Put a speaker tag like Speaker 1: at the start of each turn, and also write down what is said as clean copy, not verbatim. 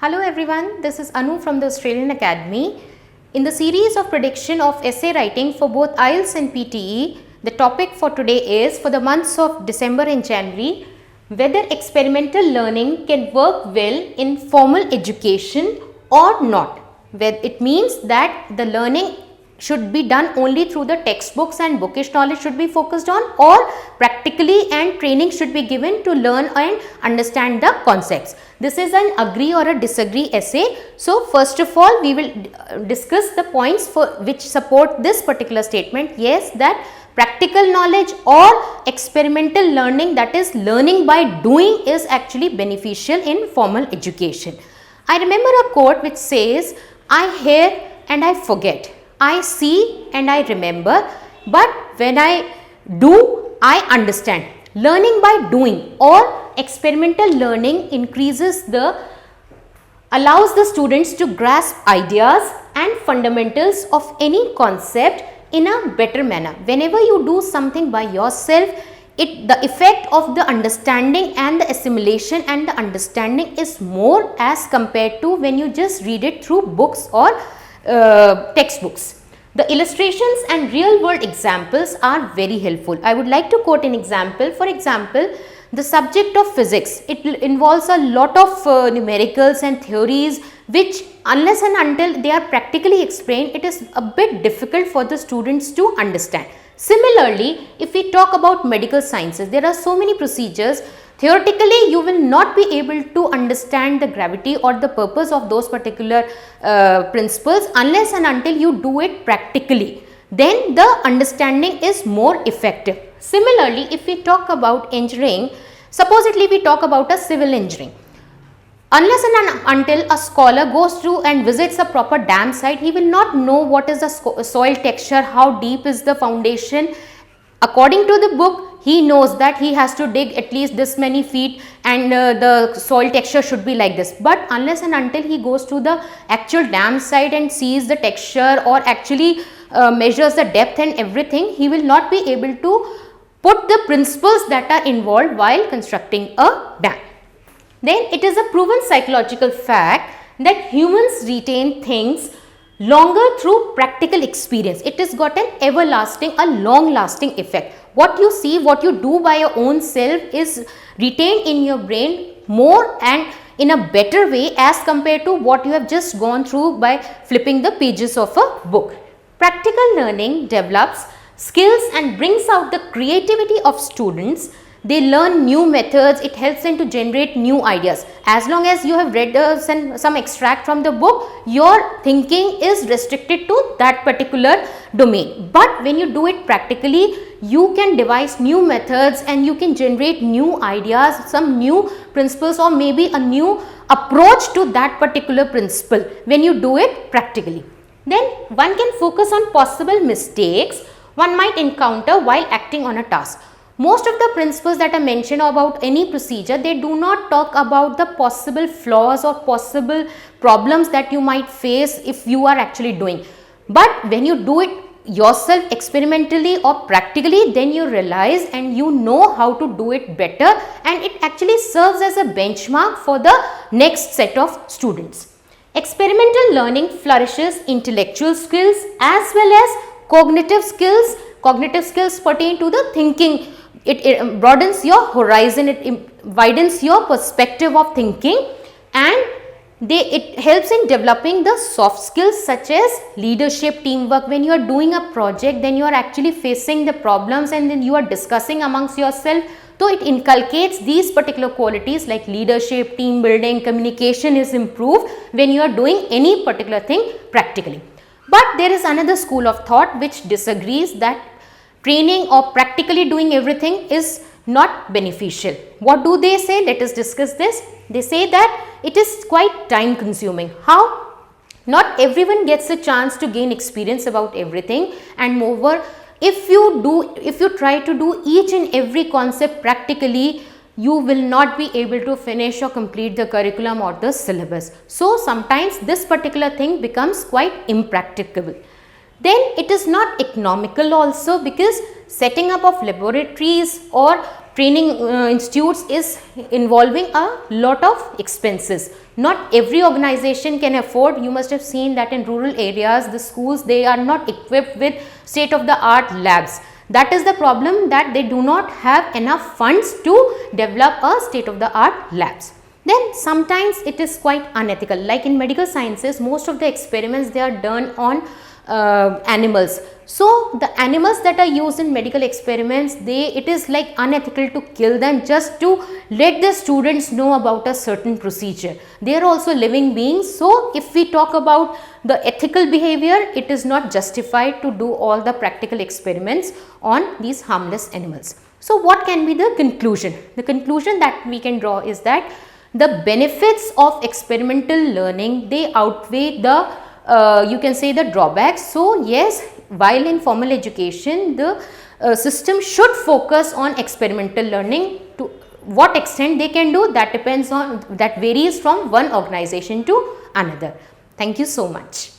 Speaker 1: Hello everyone, this is Anu from the Australian Academy. In the series of prediction of essay writing for both IELTS and PTE, the topic for today is for the months of December and January, whether experimental learning can work well in formal education or not. It means that the learning should be done only through the textbooks and bookish knowledge should be focused on, or practically and training should be given to learn and understand the concepts. This is an agree or a disagree essay. So, first of all we will discuss the points for which support this particular statement. Yes, that practical knowledge or experimental learning, that is learning by doing, is actually beneficial in formal education. I remember a quote which says, I hear and I forget, I see and I remember, but when I do, I understand. Learning by doing or experimental learning allows the students to grasp ideas and fundamentals of any concept in a better manner. Whenever you do something by yourself, the effect of the understanding and the assimilation and the understanding is more as compared to when you just read it through books or textbooks. The illustrations and real world examples are very helpful. I would like to quote an example. For example, the subject of physics, it involves a lot of numericals and theories which unless and until they are practically explained, it is a bit difficult for the students to understand. Similarly, if we talk about medical sciences, there are so many procedures. Theoretically, you will not be able to understand the gravity or the purpose of those particular principles unless and until you do it practically. Then the understanding is more effective. Similarly, if we talk about engineering, supposedly we talk about a civil engineering. Unless and until a scholar goes through and visits a proper dam site, he will not know what is the soil texture, how deep is the foundation. According to the book, he knows that he has to dig at least this many feet and the soil texture should be like this. But unless and until he goes to the actual dam site and sees the texture or actually measures the depth and everything, he will not be able to put the principles that are involved while constructing a dam. Then it is a proven psychological fact that humans retain things longer through practical experience. It has got an everlasting, a long lasting effect. What you see, what you do by your own self is retained in your brain more and in a better way as compared to what you have just gone through by flipping the pages of a book. Practical learning develops skills and brings out the creativity of students. They learn new methods, it helps them to generate new ideas. As long as you have read some extract from the book, your thinking is restricted to that particular domain. But when you do it practically, you can devise new methods and you can generate new ideas, some new principles, or maybe a new approach to that particular principle when you do it practically. Then one can focus on possible mistakes one might encounter while acting on a task. Most of the principles that are mentioned about any procedure, they do not talk about the possible flaws or possible problems that you might face if you are actually doing. But when you do it yourself experimentally or practically, then you realize and you know how to do it better, and it actually serves as a benchmark for the next set of students. Experimental learning flourishes intellectual skills as well as cognitive skills. Cognitive skills pertain to the thinking. It broadens your horizon, it widens your perspective of thinking, and it helps in developing the soft skills such as leadership, teamwork. When you are doing a project, then you are actually facing the problems and then you are discussing amongst yourself. So it inculcates these particular qualities like leadership, team building, communication is improved when you are doing any particular thing practically. But there is another school of thought which disagrees that training or practically doing everything is not beneficial. What do they say? Let us discuss this. They say that it is quite time consuming. How? Not everyone gets a chance to gain experience about everything, and moreover, if you try to do each and every concept practically, you will not be able to finish or complete the curriculum or the syllabus. So sometimes this particular thing becomes quite impracticable. Then it is not economical also, because setting up of laboratories or training institutes is involving a lot of expenses. Not every organization can afford. You must have seen that in rural areas, the schools, they are not equipped with state of the art labs. That is the problem, that they do not have enough funds to develop a state of the art labs. Then sometimes it is quite unethical. Like in medical sciences, most of the experiments, they are done on animals. So the animals that are used in medical experiments, it is like unethical to kill them just to let the students know about a certain procedure. They are also living beings. So if we talk about the ethical behavior, it is not justified to do all the practical experiments on these harmless animals. So what can be the conclusion? The conclusion that we can draw is that the benefits of experimental learning, they outweigh the you can say the drawbacks. So yes, while in formal education, the system should focus on experimental learning. To what extent they can do, that depends on, that varies from one organization to another. Thank you so much.